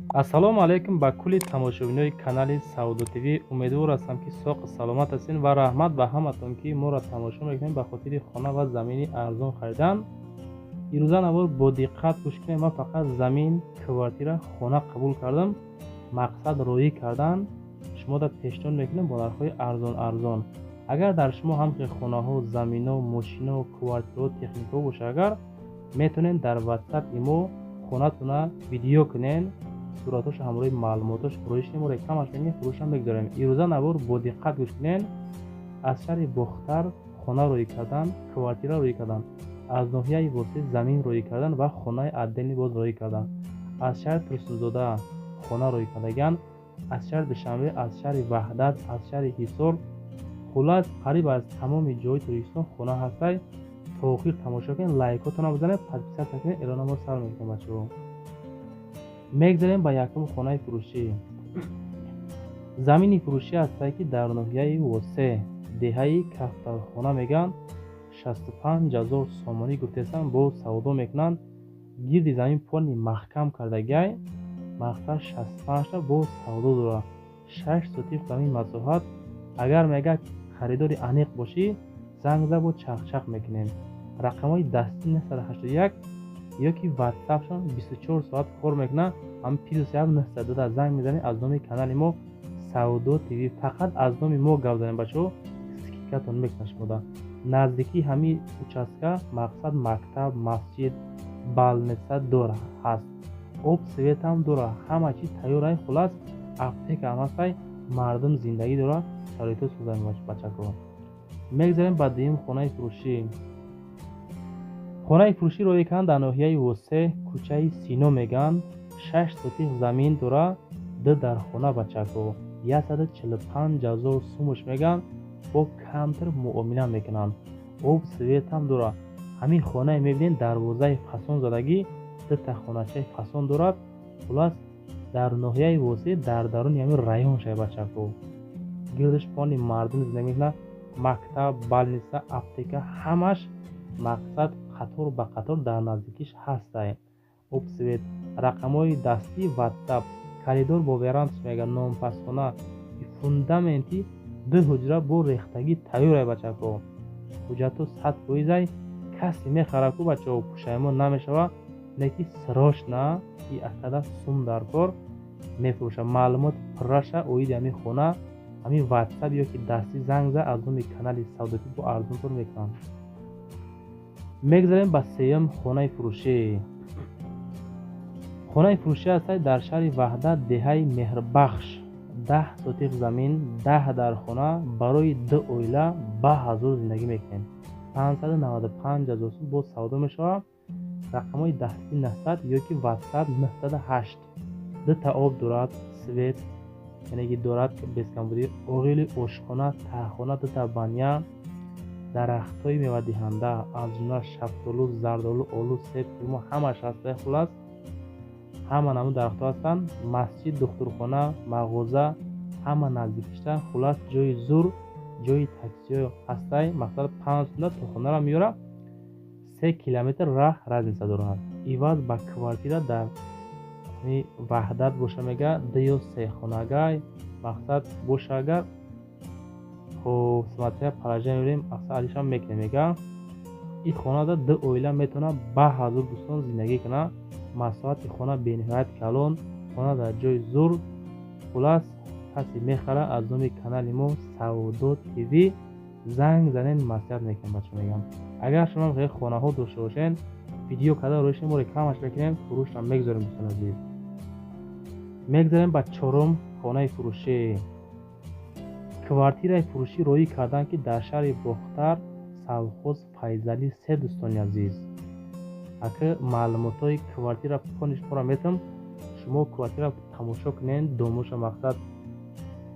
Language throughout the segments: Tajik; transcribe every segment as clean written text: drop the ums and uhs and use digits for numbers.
ассалому алайкум ба кулли тамошобинони канали Саудо ТВ. Умедвор ҳастам ки соғ саломат ҳастед ва раҳмат ба ҳаматон ки моро тамошо мекунед ба хотири хона ва замини арзон харидан. ирӯза навор бо диққат гӯш кунед. Ман фақат замин, квартира, хона қабул кардам. мақсад роӣ кардан шуморо пешниҳод мекунам бо нархҳои арзон. агар дар шумо ҳамчун хонаҳо, заминҳо, мошинҳо, квартираҳо, техникаҳо бошад, агар метавонед дар WhatsApp имо хонатона видео кунед, суратош ҳамроҳи маълумотош фурӯши мо рекламаш мекунем, фурӯшам мегузорем. ирӯза навор бо диққат гӯш кунед. аз шаҳри Бохтар хона роӣ кардан, квартира роӣ кардан, аз ноҳияи Восит замин роӣ кардан ва хонаи отдельни боз роӣ кардан. аз шаҳри Турсунзода хона роӣ кардаган, аз шаҳри Душанбе, аз шаҳри Ваҳдат, аз шаҳри Ҳисор, хулас қариб аз тамоми ҷойи Тоҷикистон хона ҳастай. то охир тамошо кунед, лайкотона бизанед, подписатсия кунед. эълонамо сар мекунем бачаҳо. мегзарем ба якум хонаи фурӯшӣ. замини фурӯшӣ ҳастай ки дар ноҳияи Восе деҳаи Кафтархона меган 65000 сомонӣ гуфтесам бо савдо мекунанд. гирди замин пони маҳкам кардагиай, мақсад 65 бо савдо дора. 6 сотиқ замин масоҳат. агар мега харидори аниқ бошӣ, занг зад бо чахчах мекунем. рақамҳои дастӣ 981 ёки WhatsApp-шон 24 соат кор мекунад. ҳам +1 902 занг мезанед. аз номи канали мо Саудо ТВ, фақат аз номи мо гап занед бачаҳо, скидкатон мекунад шумода. наздикии ҳамин участка мақсад мактаб, масҷид, балниса дора ҳаст. об светам дора, ҳама чиз тайёрай. хулас аптека ҳам ҳастай. мардум зиндагӣ дора, шароито соза бачаҳо. мегзарем ба дуюм хонаи фурӯшӣ. хонаи фурӯшӣ роӣ кардан дар ноҳияи Восе, кӯчаи Сино меган. 6 сотиқ замин дора, 2 дар хона бачаҳо. 145000 сумош меган. бо камтар муомила мекунанд. об светам дора. ҳамин хонае мебинед дарвозаи фасон задагӣ, 2 хоначаи фасон дорад. хулас дар ноҳияи Восе дар даруни ҳамин район шавад бачаҳо. гирдаш пони мардум зиндагӣ мекунад. мактаб, балниса, аптека ҳамаш мақсад қатор ба қатор дар наздикиш ҳастай. об свет, рақамҳои дастӣ, WhatsApp, коридор бо верандаш меган, номпасхона, фундаменти 2 ҳуҷра бо рехтагӣ тайёрай бачаҳо. ҳуҷҷатҳо 100%. касе мехара ку бачаҳо пушаймон намешава, леки срочно и акада сум дар кор мефурӯшад. маълумот пурраша оиди ҳамин хона, ҳамин WhatsApp ёки дастӣ занг зад аз номи канали Саудо ТВ бо арзонтор мекунанд. мегзарем ба сеюм хонаи фурӯшӣ. хонаи фурӯшӣ ҳастай дар шаҳри Ваҳдат деҳаи Меҳрбахш. 10 сотиқ замин, 10 дар хона, барои 2 оила ба ҳазор зиндагӣ мекунем. 595000 сум бо савдо мешавад. рақамҳои дастӣ 900 ёки WhatsApp 908. 2 та об дорад, свет яъне ки дорад без камбудӣ, оғили ошхона, таҳхона, 2 та баня, дарахтҳои мевадиҳанда аз ҷумла шафтолу, зардолу, олу, себ, хурмо ҳамаш ҳастай. хулас ҳама намуд дарахтҳо ҳастанд. масҷид, духтурхона, мағоза ҳама наздикишта. хулас ҷои зур, ҷои таксиҳо ҳастай. мақсад 5 минут то хонара меёрад. 3 километр раҳ разница дорад. иваз ба квартира дар Ваҳдат боша мега 2 ё 3 хонагай. мақсад боша агар смотря положение мебинем, мақсад алишам мекунем мега ин хонада 2 оила метавона ба ҳазор дӯстон зиндагӣ кунад. масоҳати хона бениҳоят калон, хона дар ҷои зур. хулас касе мехара аз номи канали мо Саудо ТВ занг занед, маслиҳат мекунем бачаҳо. мегам агар шумо хеле хонаҳо дошта бошед, видео карда рӯши мо рекламаш мекунем, фурӯшам мегзорем. дӯстон азиз, мегзарем ба чорум хонаи фурӯшӣ. квартираи фурӯшӣ роӣ кардан ки дар шаҳри Бохтар, Совхоз Файзалӣ 3 дӯстони азиз. ака маълумотҳои квартира пониш мора метам, шумо квартира тамошо кунед, домоша мақсад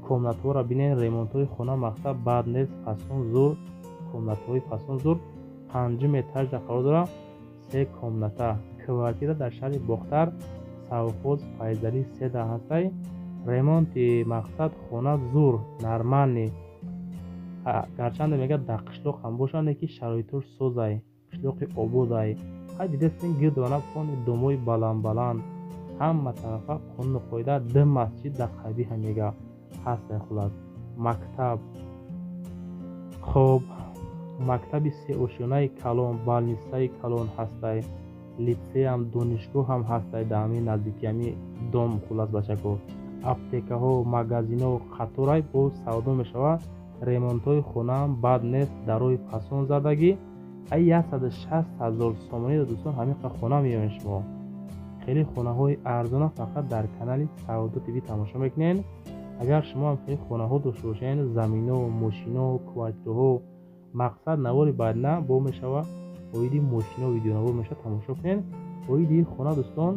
комнатаҳоро бинед, ремонтҳои хона мақсад бад нест, фасон зур, комнатаҳои фасон зур. 5 этажда қарор дорад, 3 комната. квартира дар шаҳри Бохтар, Совхоз Файзалӣ 3 да ҳастай. ремонти мақсад хона зур, нормальный. гарчанде мегӯяд дар қишлоқ ҳам бошад, леки шароитош созай, қишлоқи ободай. ҳай дидестин гирдвана пони домои баланд ҳама тарафа қонуни қоида 2 масҷид дар қайби ҳамега ҳастанд. Хулос мактаб, хоб мактаби сеошиёнаи Калон, балнисаи Калон ҳастай, литсеям, донишгоҳам ҳастай дар ҳамин наздики ҳамин дом. хулос бачако аптекаҳо, магазинҳо қаторай бо савдо мешавад. ремонтҳои хонаам бад нест. дарои фасон зардагӣ 160,000 сомонӣ дӯстон ҳамин қадр хона меёбед шумо. хеле хонаҳои арзона фақат дар канали Саудо ТВ тамошо мекунед. агар шумо ҳам хеле хонаҳо дошта бошед, заминҳо, мошинҳо, квартираҳо, мақсад навори бадна бо мешавад оиди мошинҳо видеонавор мешавад тамошо кунед. оиди ин хона дӯстон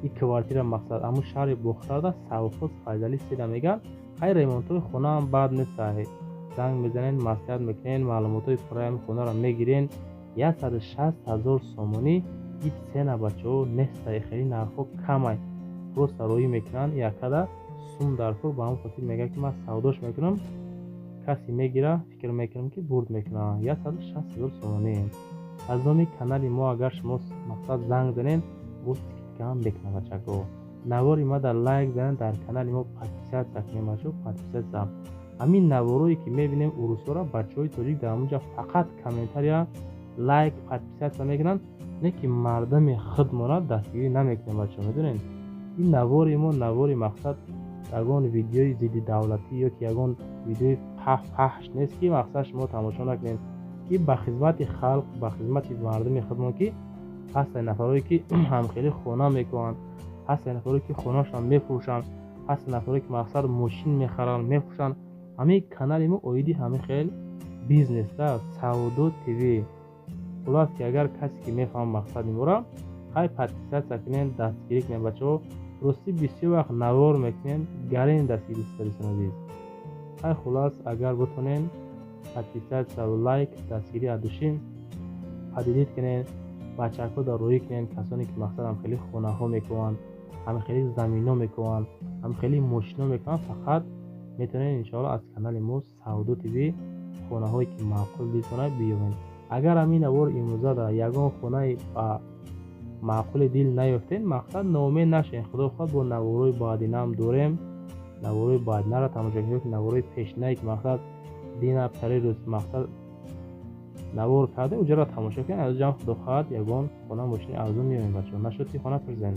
ин квартира мақсад аммо шаҳри Бохтарда Савхоз Файзалӣ седа меган. ҳай ремонтҳои хонаам бад нестае. занг мезанед, маслиҳат мекунед, маълумотҳои пурраи ҳамин хонаро мегиред. 160,000 сомонӣ ин цена бачаҳо нестае. хеле нархҳо камай. просто роҳӣ мекунанд якада сум дар кор ба ҳамон хотир мегӯяд ки ман савдош мекунам. касе мегира фикр мекунам ки бурд мекунам. 160,000 сомонӣ. аз номи канали мо агар шумо мақсад занг занед боз тикиткаам мекунам бачако. навори ма дар лайк занед, дар канали мо подписатсия кунед бачаҳо. подписатсия ҳамин наворое ки мебинем урусҳоро бачаҳои тоҷик дар онҷа фақат комментария лайк подписатсия мекунанд, не ки мардами худмона дастгирӣ намекунем бачаҳо. медонед ин навори мо навори мақсад ягон видеои зидди давлатӣ ё ки ягон видеои паҳш нест ки мақсад шумо тамошо накунед. ин ба хизмати халқ, ба хизмати мардами худмон ки ҳастанд нафароне ки ҳамхелӣ хона мекунанд, ҳастанд нафароне ки хонаашон мефурӯшанд, ҳастанд нафароне ки мақсад мошин мехаранд мефурӯшанд. ҳамин канали мо оиди ҳамин хел бизнеста Саудо ТВ. хулос ки агар касе ки мефаҳм мақсади моро хай подписатсия кунед, дастгирӣ кунед бачаҳо. рости бисёр вақт навор мекунед гарин дастгирӣ старисон азиз. хай хулос агар бутонед подписатсия ва лайк дастгирӣ адушин падидид кунед, бачаҳоро роҳӣ кунед. касоне ки мақсад ҳамхелӣ хонаҳо мекунанд, ҳамхелӣ заминҳо мекунанд, ҳамхелӣ мошинҳо мекунанд, фақат метавонед иншоалло аз канали мо Саудо ТВ хонаҳое ки маъқул дилтона биёбед. агар ҳамин навор имрӯза дар ягон хонаи ба маъқули дил наёфтед, мақсад ноумед нашавед. худо хоҳад бо наворои баъдинам дорем. наворои баъдинаро тамошо кунед, наворои пешинае ки мақсад дина парирӯз мақсад навор карда уҷаро тамошо кунед. аз ҷам худо хоҳад ягон хона мошини арзон меёбед бачаҳо. нашуди хона пирзен.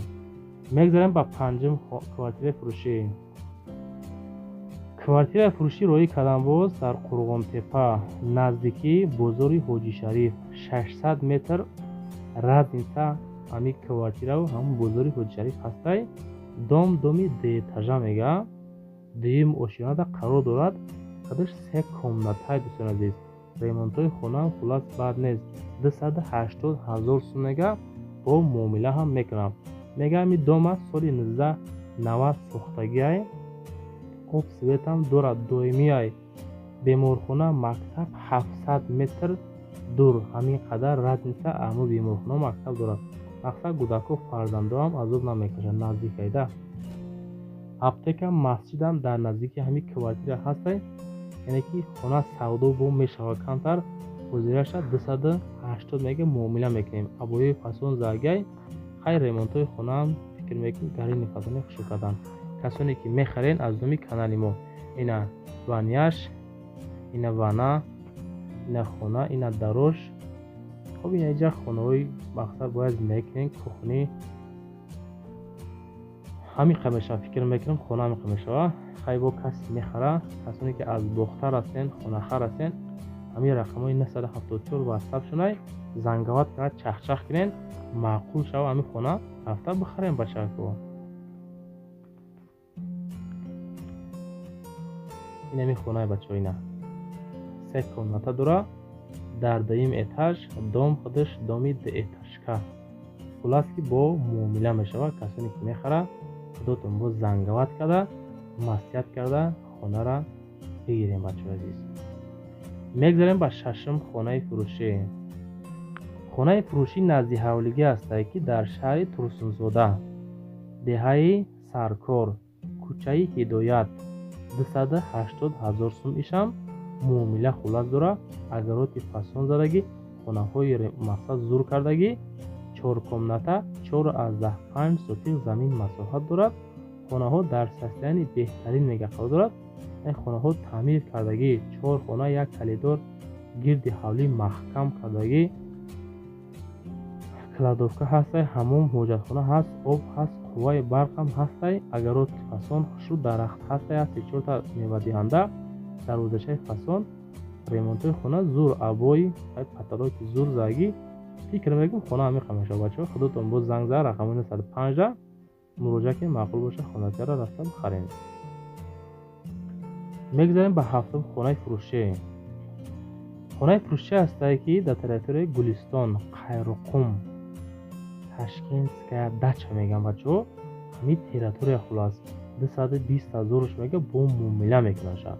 мегзарем ба панҷум квартираи фурӯшӣ. квартираи фурӯшӣ роҳӣ кардам боз дар Қурғонтепа наздики бозори Ҳоҷи Шариф. 600 метр разница ҳамин квартирау ҳамон бозори Ҳоҷи Шариф ҳастай. доми дуэтажа мега. дуюм ошиёнада қарор дорад. қадрш 3 комнатаи дӯстон азиз. ремонтҳои хонаам хулас бад нест. 280,000 сум мега. бо муомила ҳам мекунам. мега ҳамин дома соли 1990 сохтагиай. об светам дорад доимиай. беморхона мактаб 700 метр дур. ҳамин қадар разница аммо беморхона мактаб дорад. мақсад кӯдако фарзандоам азоб намекашанд. наздикайда аптека масҷидам дар наздики ҳамин квартира ҳастай. яъне ки хона савдо бо мешавад камтар. ҳозираша 280 мега муомила мекунем. абои фасон заргай. хай ремонтҳои хонаам фикр мекунем гарини фасони хушо кардан. касоне ки мехарен аз номи канали мо ина ваняш, ина вана, ина хона, ина дарош. хоб ина иҷа хонаҳои мақсад бояд мекунем кухни ҳамин қа мешавад. фикр мекунем хона ҳамин қа мешавад. хай бо касе мехара, касоне ки аз бохтар ҳастен, хонахар ҳастен, ҳамин рақамҳои 974 ватсап шунай зангават кунад, чахчах кунед, маъқул шава ҳамин хона рафта бихарем бачаҳо. ин ҳамин хонаи бачаҳо ина 3 комната дора. дар дуюм этаж дом худаш доми дуэтажка. хулас ки бо муомила мешавад. касоне ки мехара худотон бо зангават карда маслиҳат карда хонара бигирем бачаҳо азиз. мегзарем ба шашум хонаи фурӯшӣ. хонаи фурӯшӣ назди ҳавлигӣ ҳастае ки дар шаҳри Турсунзода, деҳаи Саркор, кӯчаи Ҳидоят. 280,000 сум ишам муомила хулас дора. агароти фасон задагӣ, хонаҳои мақсад зур кардагӣ 4 комната 4.5 сотиқ замин масоҳат дорад. хонаҳо дар состоянии беҳтарин мега қарор дорад. این خانه‌ها تعمیر کردگی 4 خانه یک کلیدور گرد حولی محکم کردگی کلادوفکا هست، حموم حاجتخانه هست، آب هست، قوه برق هم هست. اگرات فسان شد درخت هست، 3-4 تا میوه دهنده دروازه فسان ремонтои хона зур абои паталоки зур заги фикр мекунем хона ҳамин қамаша бачаҳо худотон боз занг зад рақами 905 муроҷиат ки маъқул боша хонатиро рафта бихарем. мегзарем ба ҳафтум хонаи фурӯшӣ. хонаи фурӯшӣ ҳастае ки дар территорияи гулистон қайруқум ташкентская дача мегӯям бачаҳо. ҳамин территория хулас 220 000 мега бо муомила мекунаша.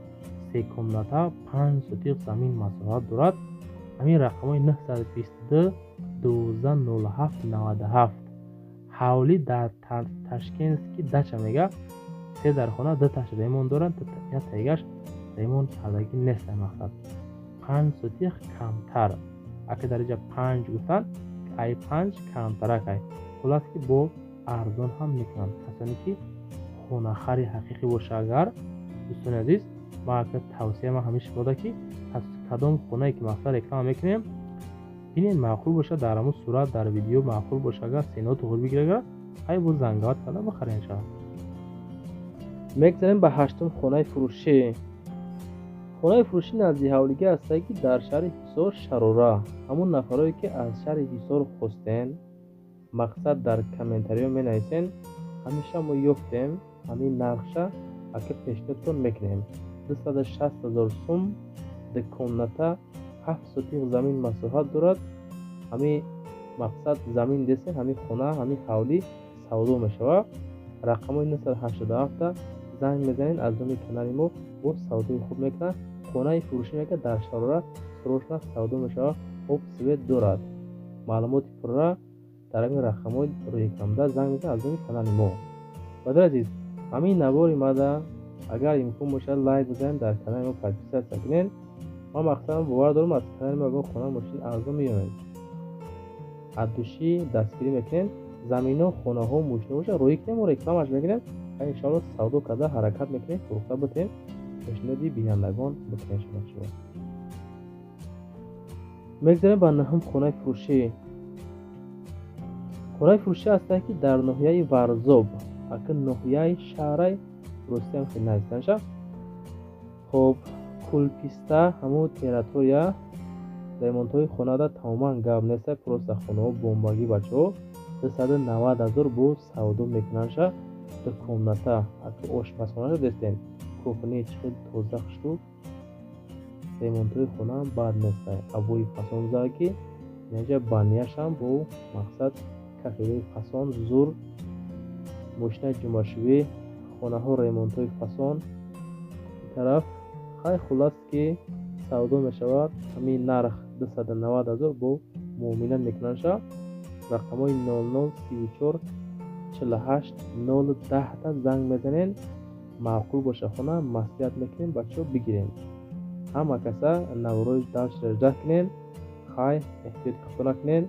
3 комната 5 сотиқ замин масоҳат дорад. ҳамин рақамҳои 922 1207 97 ҳавли дар ташкентский дача мега. 3 дар хона 2 таш ремонт доранд, я тайгаш ремонт кардагӣ нест. мақсад 5 сотиқ камтар, ака дараҷа 5 гуфтан ай 5 камтарак ай хулас ки бо арзон ҳам мекунанд. касоне ки хонахари ҳақиқӣ боша, агар дӯстони азиз ма ака тавсияма ҳамеша бода ки аз кадом хонае ки мақсад реклама мекунем бинен маъқул боша, дар ҳамун сурат дар видео маъқул боша, агар сеноату худ бигирад ай бо зангават карда бихарен шава. мегзарем ба ҳаштум хонаи фурӯшӣ. хонаи фурӯшӣ назди ҳавлигӣ ҳастае ки дар шаҳри ҳисор шарора. ҳамун нафарое ки аз шаҳри ҳисор хостен мақсад дар комментариҳо менависен, ҳамеша мо ёфтем ҳамин нархша ака пешниҳодтон мекунем. 260 000 сум 2 комната 7 сотиқ замин масоҳат дорад. ҳамин мақсад замин десен ҳамин хона ҳамин ҳавлӣ савдо мешавад. рақамои 987 занг мезанед, аз номи канали мо бо савдои хуб мекунад. хонаи фурӯшӣ мека дар шарора срочно савдо мешавад. об свет дорад. маълумоти пурра дар ҳамин рақамои рӯи камда занг мезанед аз номи канали мо. бадр азиз, ҳамин навори мада агар имкон бошад лайк бизанед, дар канали мо подписатсия кунед. ман мақсадам бовар дорам аз канали мо агар хона мошин арзон меёмед аз души дастгирӣ мекунед. замино хонаҳо мошино боша рӯи кунем ва рекламаш мекунем. иншоалло савдо карда ҳаракат мекунем, фурӯхта бутем, пешниҳоди бинандагон бутем шуда. мегзарем ба наҳум хонаи фурӯшӣ. хонаи фурӯшӣ ҳастае ки дар ноҳияи варзоб ака ноҳияи шаҳрай рустем хел назиктанша. хоб кулписта ҳамун территория ремонтҳои хонада тамоман гап неста, просто хонаҳо бомбагӣ бачаҳо 290 000 бо савдо мекунанша. 2 комната ака ошпазхонаша дестен кухни чихел тоза хушту. ремонтҳои хона бад неста, абои фасон заки неҷа банияшам бо мақсад кафелои фасон зур мошинаи ҷумашӯӣ хонаҳо ремонтҳои фасон тараф хай хулас ки савдо мешавад. ҳамин нарх 290 000 бо муомила мекунанша. рақамои 0034 48 010 та занг мезанен, маъқул боша хона маслиҳат мекунем бачаҳо бигирем. ҳама каса наврои давшра ҷаҳ кунен, хай эҳтиёти худтон накунен.